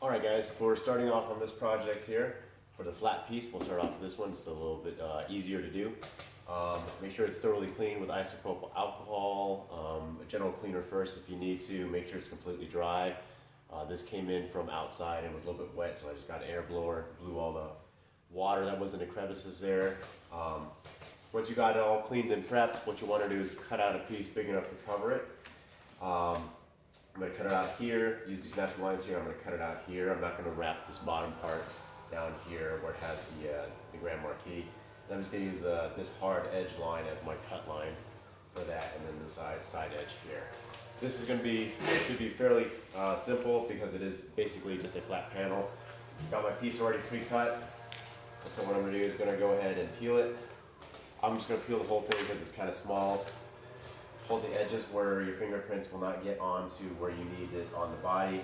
Alright guys, we're starting off on this project here. For the flat piece, we'll start off with this one. It's a little bit easier to do. Make sure it's thoroughly clean with isopropyl alcohol. A general cleaner first if you need to. Make sure it's completely dry. This came in from outside and was a little bit wet, so I just got an air blower, blew all the water that was in the crevices there. Once you got it all cleaned and prepped, what you want to do is cut out a piece big enough to cover it. I'm going to cut it out here, use these natural lines here. I'm going to cut it out here. I'm not going to wrap this bottom part down here where it has the grand marquee. And I'm just going to use this hard edge line as my cut line for that, and then the side edge here. This is going to be, should be fairly simple because it is basically just a flat panel. Got my piece already pre-cut, and so what I'm going to do is going to go ahead and peel it. I'm just going to peel the whole thing because it's kind of small. Hold the edges where your fingerprints will not get onto where you need it on the body,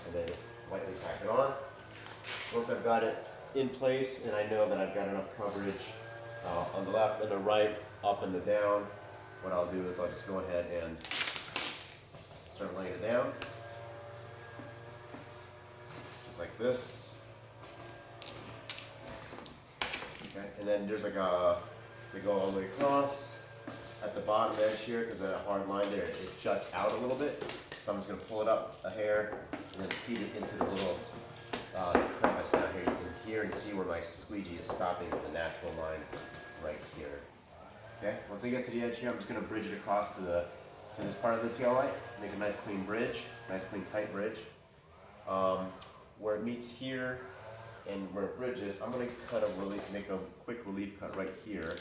and then just lightly tack it on. Once I've got it in place and I know that I've got enough coverage on the left and the right, up and the down, what I'll do is I'll just go ahead and start laying it down, just like this. Okay, and then there's like a, to go all the way across. At the bottom edge here, because that hard line there, it juts out a little bit. So I'm just going to pull it up a hair and then feed it into the little crevice down here. You can hear and see where my squeegee is stopping at the natural line right here. Okay, once I get to the edge here, I'm just going to bridge it across to this part of the tail light. Make a nice clean bridge, nice clean tight bridge. Where it meets here and where it bridges, I'm going to make a quick relief cut right here,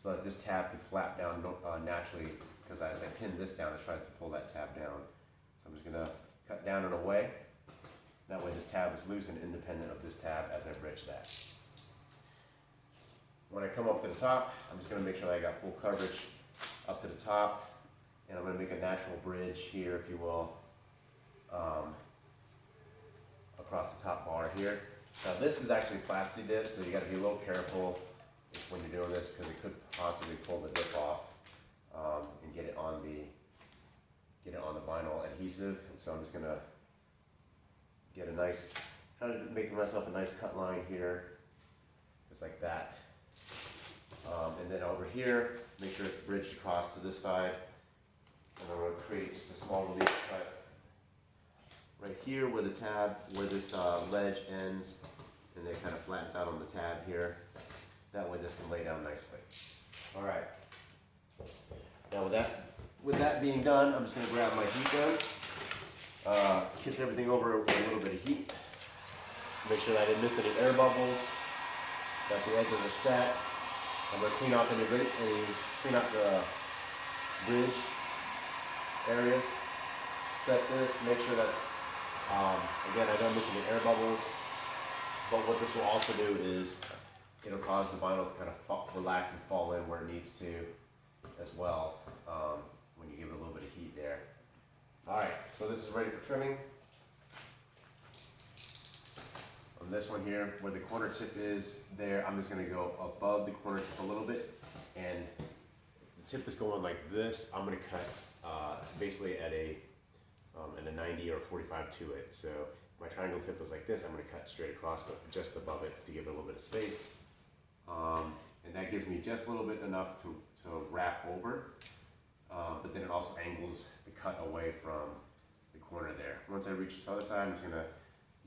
so that this tab can flap down naturally, because as I pin this down, it tries to pull that tab down. So I'm just going to cut down and away. That way this tab is loose and independent of this tab as I bridge that. When I come up to the top, I'm just going to make sure that I got full coverage up to the top, and I'm going to make a natural bridge here, if you will, across the top bar here. Now this is actually plasti dip, so you got to be a little careful when you're doing this, because it could possibly pull the dip off and get it on the vinyl adhesive. And so I'm just gonna get a nice, try to make myself a nice cut line here, just like that. And then over here, make sure it's bridged across to this side, and I'm gonna create just a small relief cut right here where the tab, where this ledge ends, and it kind of flattens out on the tab here. That way this can lay down nicely. All right. Now with that being done, I'm just going to grab my heat gun, kiss everything over with a little bit of heat. Make sure that I didn't miss any air bubbles, that the edges are set. I'm going to clean up clean up the bridge areas. Set this, make sure that, again, I don't miss any air bubbles. But what this will also do is it'll cause the vinyl to kind of relax and fall in where it needs to as well, when you give it a little bit of heat there. Alright, so this is ready for trimming. On this one here, where the corner tip is there, I'm just going to go above the corner tip a little bit, and the tip is going like this. I'm going to cut basically at a 90 or 45 to it. So my triangle tip was like this. I'm going to cut straight across, but just above it to give it a little bit of space. And that gives me just a little bit enough to wrap over, but then it also angles the cut away from the corner there. Once I reach this other side, I'm just going to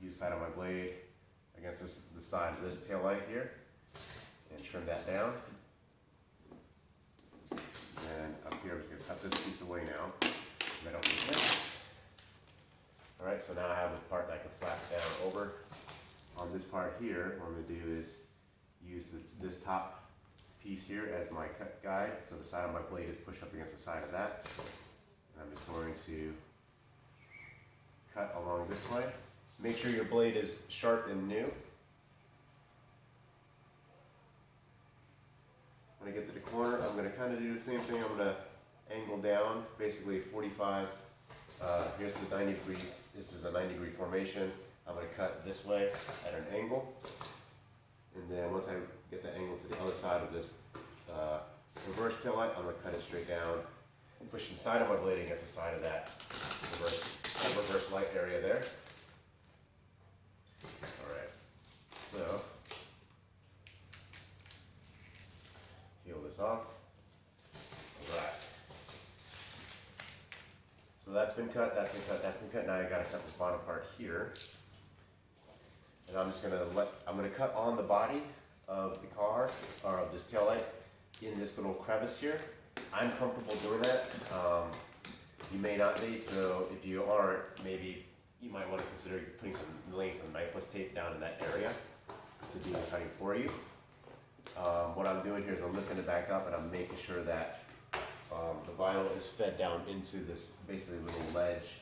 use the side of my blade against the side of this tail light here and trim that down. And up here, I'm just going to cut this piece away now, because I don't need this. Alright, so now I have a part that I can flap down over. On this part here, what I'm going to do is use this top piece here as my cut guide, so the side of my blade is pushed up against the side of that. And I'm just going to cut along this way. Make sure your blade is sharp and new. When I get to the corner, I'm going to kind of do the same thing. I'm going to angle down, basically 45. Here's the 90 degree, this is a 90-degree formation. I'm going to cut this way at an angle. And then once I get the angle to the other side of this reverse tail light, I'm going to cut it straight down, push the side of my blade against the side of that reverse light area there. Alright, so peel this off. Alright. So that's been cut, that's been cut, that's been cut. Now I gotta cut this bottom part here. And I'm just gonna cut on the body of the car, or of this taillight, in this little crevice here. I'm comfortable doing that. You may not be, so if you aren't, maybe you might want to consider laying some knifeless tape down in that area to do the cutting for you. What I'm doing here is I'm lifting it back up and I'm making sure that the vinyl is fed down into this basically little ledge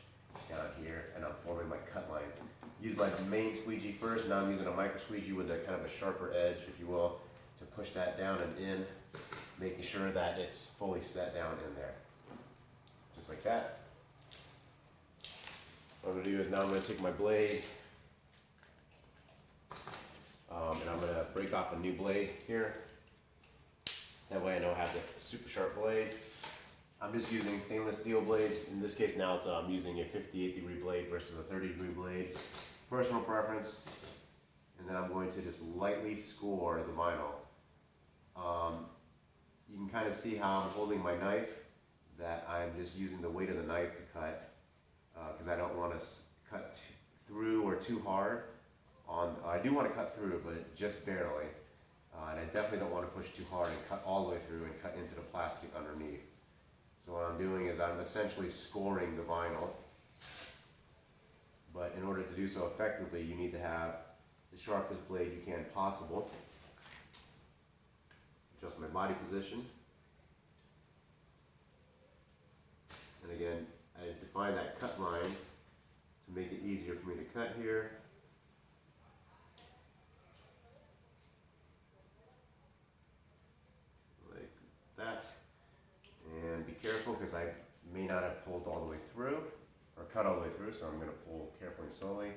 down here, and I'm forming my cut line. Use my main squeegee first. Now I'm using a micro squeegee with a kind of a sharper edge, if you will, to push that down and in, making sure that it's fully set down in there. Just like that. What I'm going to do is now I'm going to take my blade and I'm going to break off a new blade here. That way I know I have the super sharp blade. I'm just using stainless steel blades. In this case now I'm using a 58-degree blade versus a 30-degree blade. Personal preference. And then I'm going to just lightly score the vinyl. You can kind of see how I'm holding my knife, that I'm just using the weight of the knife to cut, because I don't want to cut through or too hard. I do want to cut through, but just barely. And I definitely don't want to push too hard and cut all the way through and cut into the plastic underneath. So what I'm doing is I'm essentially scoring the vinyl. But in order to do so effectively, you need to have the sharpest blade you can possible. Adjust my body position. And again, I define that cut line to make it easier for me to cut here. Like that. And be careful, because I may not have pulled all the way through, or cut all the way through, so I'm going to pull carefully and slowly.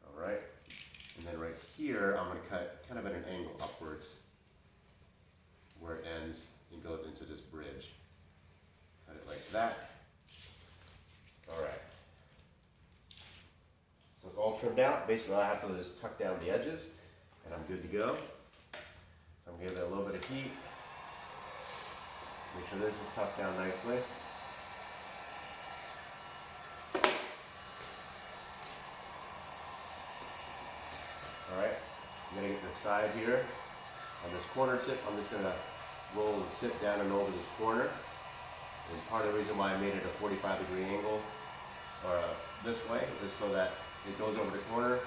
Alright. And then right here, I'm going to cut kind of at an angle upwards, where it ends and goes into this bridge. Cut it like that. Alright. So it's all trimmed out. Basically all I have to do is tuck down the edges and I'm good to go. So I'm giving it a little bit of heat. Make sure this is tucked down nicely. Alright, I'm going to get the side here. On this corner tip, I'm just going to roll the tip down and over this corner. And part of the reason why I made it a 45-degree angle, or this way, is so that it goes over the corner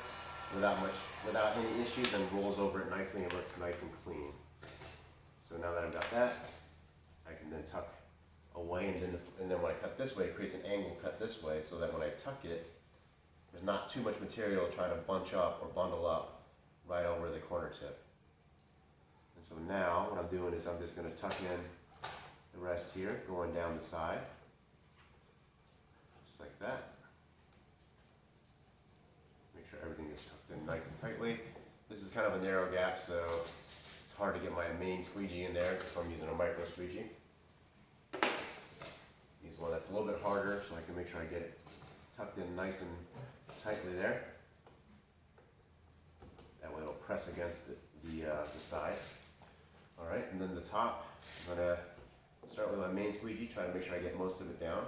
without any issues, and rolls over it nicely and looks nice and clean. So now that I've got that, I can then tuck away, and then when I cut this way, it creates an angle cut this way, so that when I tuck it, there's not too much material trying to bunch up or bundle up right over the corner tip. And so now what I'm doing is I'm just going to tuck in the rest here, going down the side, just like that. Make sure everything is tucked in nice and tightly. This is kind of a narrow gap, so it's hard to get my main squeegee in there if I'm using a micro squeegee. Use one that's a little bit harder, so I can make sure I get it tucked in nice and tightly there. That way it'll press against the side. Alright, and then the top, I'm going to start with my main squeegee, try to make sure I get most of it down.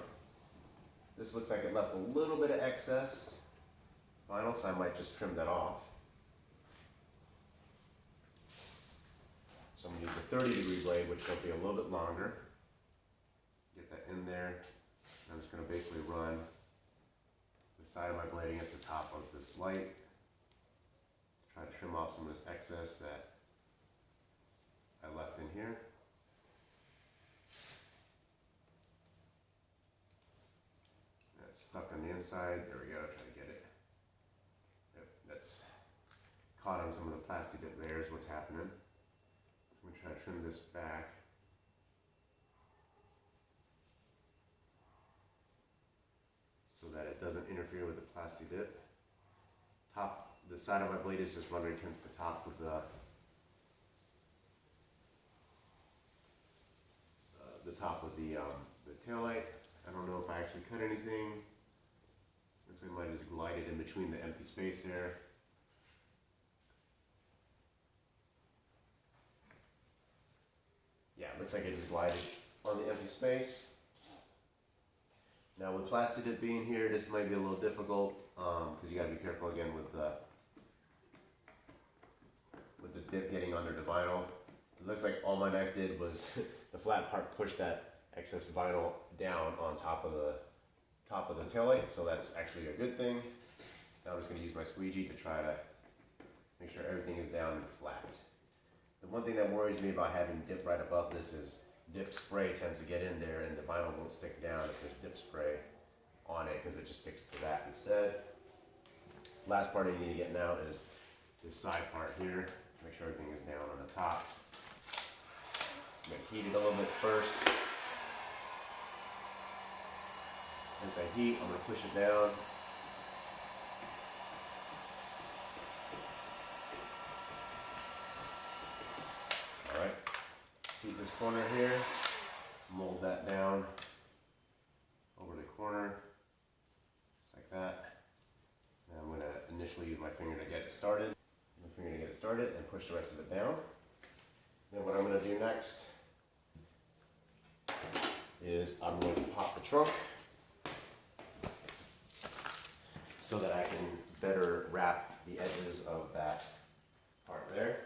This looks like it left a little bit of excess vinyl, so I might just trim that off. So I'm going to use a 30-degree blade, which will be a little bit longer. Get that in there. I'm just going to basically run the side of my blade against the top of this light. Try to trim off some of this excess that I left in here. That's stuck on the inside. There we go. Try to get it. Yep, that's caught on some of the plastic bit there is what's happening. I'm going to try to trim this back. So that it doesn't interfere with the plastic dip. The side of my blade is just running against the top of the top of the taillight. I don't know if I actually cut anything. Looks like mine just glided in between the empty space there. Yeah, looks like it just glided on the empty space. Now with plastic dip being here, this might be a little difficult because you got to be careful again with the dip getting under the vinyl. It looks like all my knife did was the flat part pushed that excess vinyl down on top of the taillight, so that's actually a good thing. Now I'm just going to use my squeegee to try to make sure everything is down and flat. The one thing that worries me about having dip right above this is dip spray tends to get in there and the vinyl won't stick down if there's dip spray on it because it just sticks to that instead. Last part I need to get now is this side part here. Make sure everything is down on the top. I'm going to heat it a little bit first. As I heat, I'm going to push it down. Alright, heat this corner here, mold that down over the corner, just like that. And I'm going to initially use my finger to get it started. And push the rest of it down. Then what I'm going to do next is I'm going to pop the trunk so that I can better wrap the edges of that part there.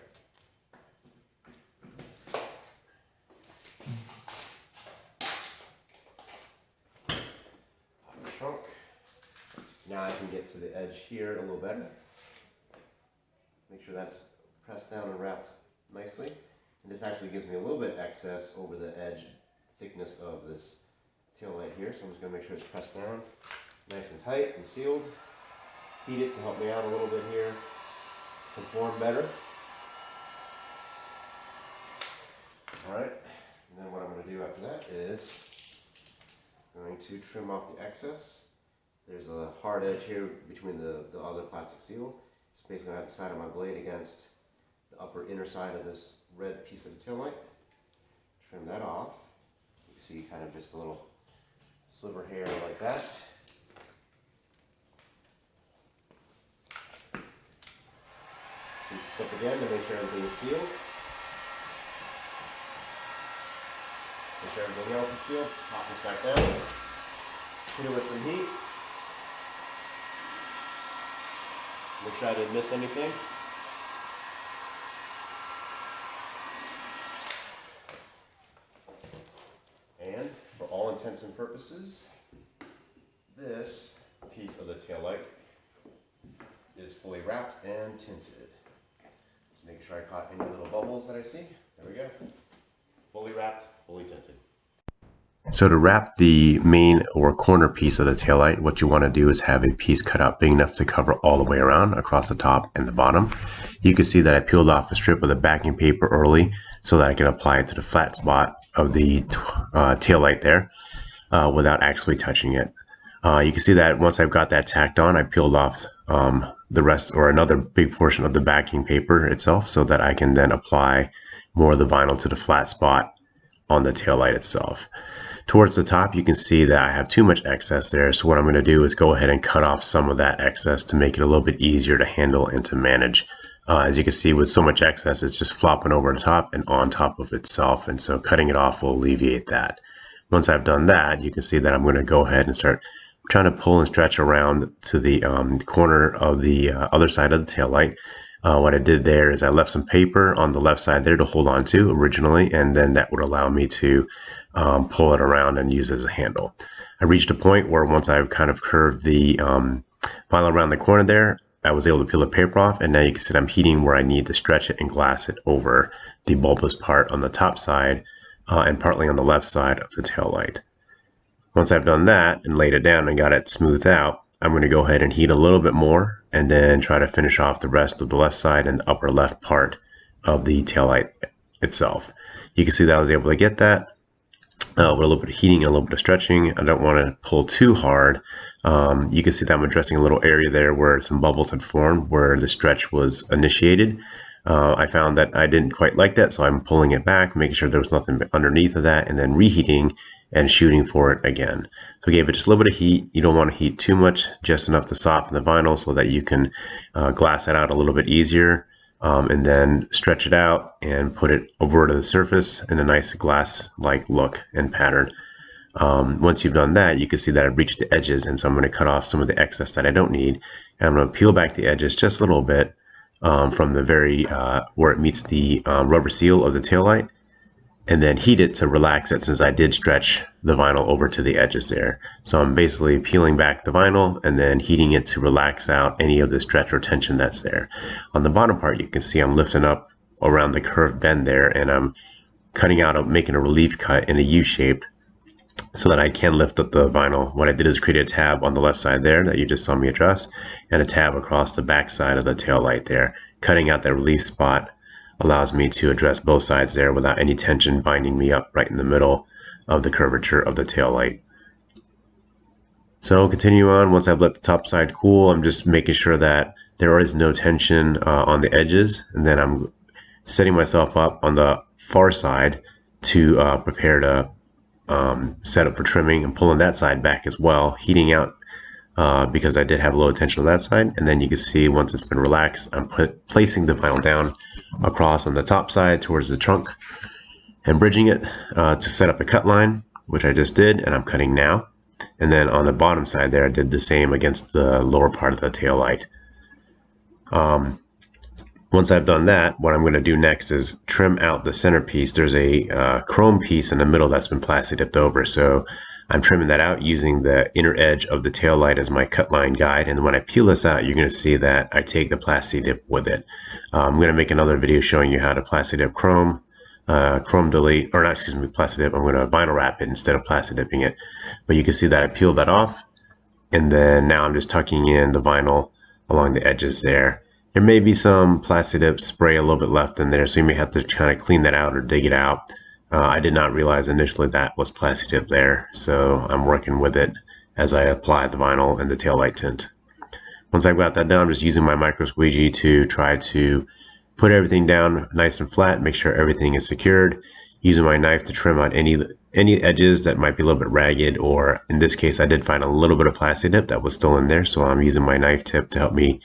Pop the trunk. Now I can get to the edge here a little better. Make sure that's pressed down and wrapped nicely. And this actually gives me a little bit of excess over the edge thickness of this tail light here. So I'm just going to make sure it's pressed down nice and tight and sealed. Heat it to help me out a little bit here, conform better. Alright, and then what I'm going to do after that is going to trim off the excess. There's a hard edge here between the other plastic seal. It's basically going to have the side of my blade against the upper inner side of this red piece of the tail light. Trim that off. You can see kind of just a little sliver hair like that. Heat this up again to make sure everything is sealed. Make sure everything else is sealed. Pop this back down. Hit it with some heat. Make sure I didn't miss anything. And for all intents and purposes, this piece of the taillight is fully wrapped and tinted. Just making sure I caught any little bubbles that I see. There we go. Fully wrapped, fully tinted. So to wrap the main or corner piece of the taillight, what you want to do is have a piece cut out big enough to cover all the way around across the top and the bottom. You can see that I peeled off a strip of the backing paper early so that I can apply it to the flat spot of the taillight there without actually touching it. You can see that once I've got that tacked on, I peeled off the rest or another big portion of the backing paper itself so that I can then apply more of the vinyl to the flat spot on the taillight itself. Towards the top, you can see that I have too much excess there, so what I'm going to do is go ahead and cut off some of that excess to make it a little bit easier to handle and to manage. As you can see, with so much excess, it's just flopping over the top and on top of itself, and so cutting it off will alleviate that. Once I've done that, you can see that I'm going to go ahead and start trying to pull and stretch around to the corner of the other side of the taillight. What I did there is I left some paper on the left side there to hold on to originally, and then that would allow me to pull it around and use it as a handle. I reached a point where once I've kind of curved the vinyl around the corner there, I was able to peel the paper off, and now you can see I'm heating where I need to stretch it and glass it over the bulbous part on the top side and partly on the left side of the tail light. Once I've done that and laid it down and got it smoothed out, I'm going to go ahead and heat a little bit more and then try to finish off the rest of the left side and the upper left part of the tail light itself. You can see that I was able to get that with a little bit of heating and a little bit of stretching. I don't want to pull too hard. You can see that I'm addressing a little area there where some bubbles had formed where the stretch was initiated. I found that I didn't quite like that, so I'm pulling it back, making sure there was nothing underneath of that, and then reheating and shooting for it again. So we gave it just a little bit of heat. You don't want to heat too much, just enough to soften the vinyl so that you can glass it out a little bit easier, and then stretch it out and put it over to the surface in a nice glass-like look and pattern. Once you've done that, you can see that I've reached the edges, and so I'm going to cut off some of the excess that I don't need, and I'm going to peel back the edges just a little bit from the very where it meets the rubber seal of the taillight, and then heat it to relax it, since I did stretch the vinyl over to the edges there. So I'm basically peeling back the vinyl and then heating it to relax out any of the stretch or tension that's there. On the bottom part, you can see I'm lifting up around the curved bend there, and I'm cutting out, making a relief cut in a U-shape so that I can lift up the vinyl. What I did is create a tab on the left side there that you just saw me address, and a tab across the back side of the tail light there. Cutting out that relief spot allows me to address both sides there without any tension binding me up right in the middle of the curvature of the tail light. So continue on. Once I've let the top side cool, I'm just making sure that there is no tension on the edges, and then I'm setting myself up on the far side to prepare to set up for trimming, and pulling that side back as well, heating out because I did have low tension on that side. And then you can see once it's been relaxed, I'm placing the vinyl down across on the top side towards the trunk and bridging it to set up a cut line, which I just did, and I'm cutting now. And then on the bottom side there, I did the same against the lower part of the tail light. Once I've done that, what I'm going to do next is trim out the centerpiece. There's a chrome piece in the middle that's been plasti dipped over, so I'm trimming that out using the inner edge of the tail light as my cut line guide. And when I peel this out, you're going to see that I take the plasti dip with it. I'm going to make another video showing you how to plasti dip chrome, delete, or not, excuse me, plasti dip. I'm going to vinyl wrap it instead of plasti dipping it. But you can see that I peeled that off, and then now I'm just tucking in the vinyl along the edges there. There may be some plasti dip spray a little bit left in there, so you may have to kind of clean that out or dig it out. I did not realize initially that was plasti dip there, so I'm working with it as I apply the vinyl and the taillight tint. Once I've got that done, I'm just using my micro squeegee to try to put everything down nice and flat, make sure everything is secured, using my knife to trim out any edges that might be a little bit ragged, or in this case I did find a little bit of plasti dip that was still in there, so I'm using my knife tip to help me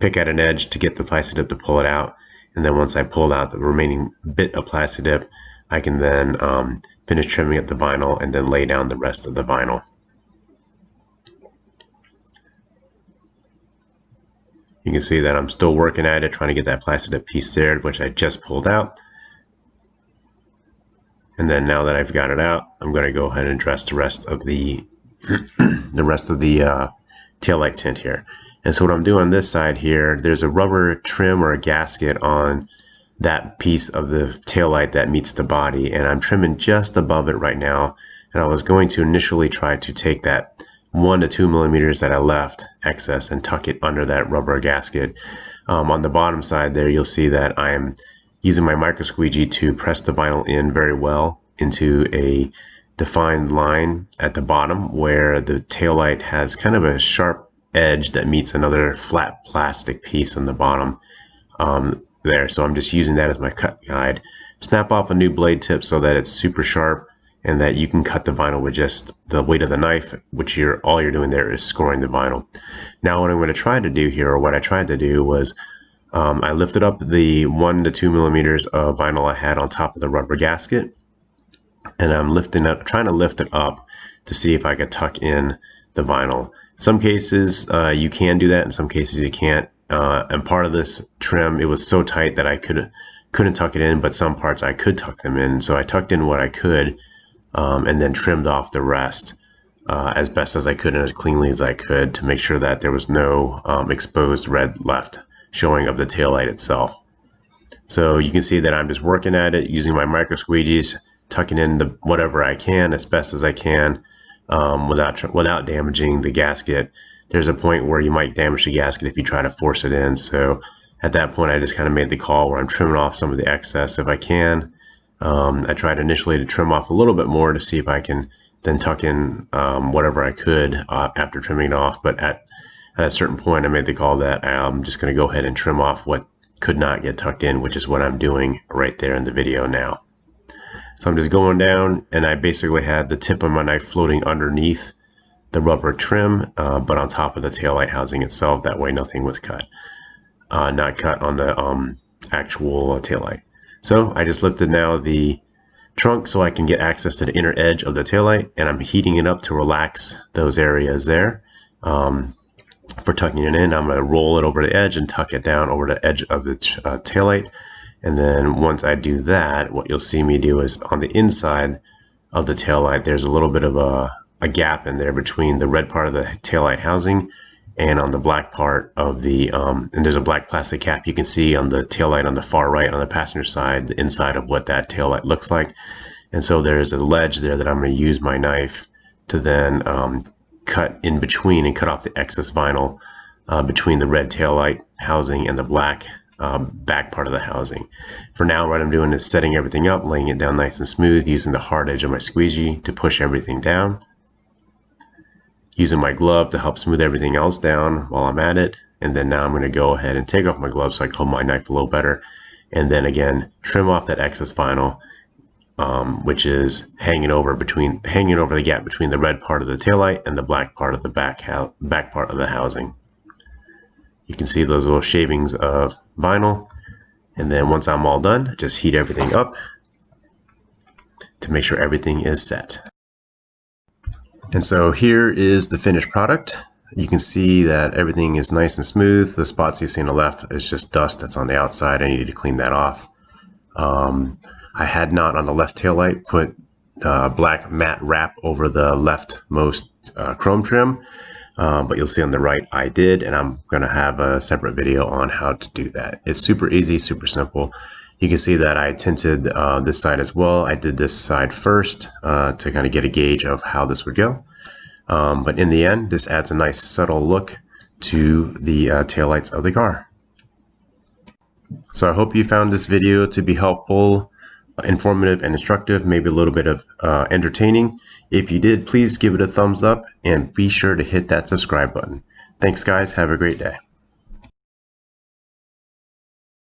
pick at an edge to get the plasti dip to pull it out. And then once I pull out the remaining bit of plasti dip, I can then finish trimming up the vinyl and then lay down the rest of the vinyl. You can see that I'm still working at it, trying to get that plasti dip piece there, which I just pulled out. And then now that I've got it out, I'm going to go ahead and address the rest of the taillight tint here. And so what I'm doing on this side here, there's a rubber trim or a gasket on that piece of the taillight that meets the body, and I'm trimming just above it right now. And I was going to initially try to take that 1 to 2 millimeters that I left excess and tuck it under that rubber gasket. On the bottom side there, you'll see that I'm using my micro squeegee to press the vinyl in very well into a defined line at the bottom where the taillight has kind of a sharp edge that meets another flat plastic piece on the bottom there. So I'm just using that as my cut guide. Snap off a new blade tip so that it's super sharp and that you can cut the vinyl with just the weight of the knife, which all you're doing there is scoring the vinyl. Now what I'm going to try to do here, or what I tried to do, was I lifted up the 1 to 2 millimeters of vinyl I had on top of the rubber gasket, and I'm trying to lift it up to see if I could tuck in the vinyl. Some cases you can do that, in some cases you can't. And part of this trim, it was so tight that I couldn't tuck it in, but some parts I could tuck them in. So I tucked in what I could, and then trimmed off the rest as best as I could and as cleanly as I could to make sure that there was no exposed red left showing of the taillight itself. So you can see that I'm just working at it using my micro squeegees, tucking in whatever I can as best as I can. Without damaging the gasket. There's a point where you might damage the gasket if you try to force it in. So at that point, I just kind of made the call where I'm trimming off some of the excess if I can. I tried initially to trim off a little bit more to see if I can then tuck in whatever I could after trimming it off. But at a certain point, I made the call that I'm just going to go ahead and trim off what could not get tucked in, which is what I'm doing right there in the video now. So I'm just going down, and I basically had the tip of my knife floating underneath the rubber trim, but on top of the taillight housing itself. That way nothing was cut. Not cut on the actual taillight. So I just lifted now the trunk so I can get access to the inner edge of the taillight, and I'm heating it up to relax those areas there. For tucking it in, I'm going to roll it over the edge and tuck it down over the edge of the taillight. And then once I do that, what you'll see me do is on the inside of the taillight, there's a little bit of a gap in there between the red part of the taillight housing and on the black part of the, and there's a black plastic cap you can see on the taillight on the far right on the passenger side, the inside of what that taillight looks like. And so there's a ledge there that I'm going to use my knife to then cut in between and cut off the excess vinyl between the red taillight housing and the black back part of the housing. For now, what I'm doing is setting everything up, laying it down nice and smooth, using the hard edge of my squeegee to push everything down, using my glove to help smooth everything else down while I'm at it. And then now I'm going to go ahead and take off my glove so I can hold my knife a little better, and then again trim off that excess vinyl, which is hanging over the gap between the red part of the taillight and the black part of the back part of the housing. You can see those little shavings of vinyl. And then once I'm all done, just heat everything up to make sure everything is set. And so here is the finished product. You can see that everything is nice and smooth. The spots you see on the left is just dust that's on the outside. I needed to clean that off. I had not on the left taillight put black matte wrap over the leftmost chrome trim, but you'll see on the right I did, and I'm going to have a separate video on how to do that. It's super easy, super simple. You can see that I tinted this side as well. I did this side first to kind of get a gauge of how this would go. But in the end, this adds a nice subtle look to the taillights of the car. So I hope you found this video to be helpful, informative, and instructive, maybe a little bit of entertaining. If you did, please give it a thumbs up and be sure to hit that subscribe button. Thanks guys, have a great day.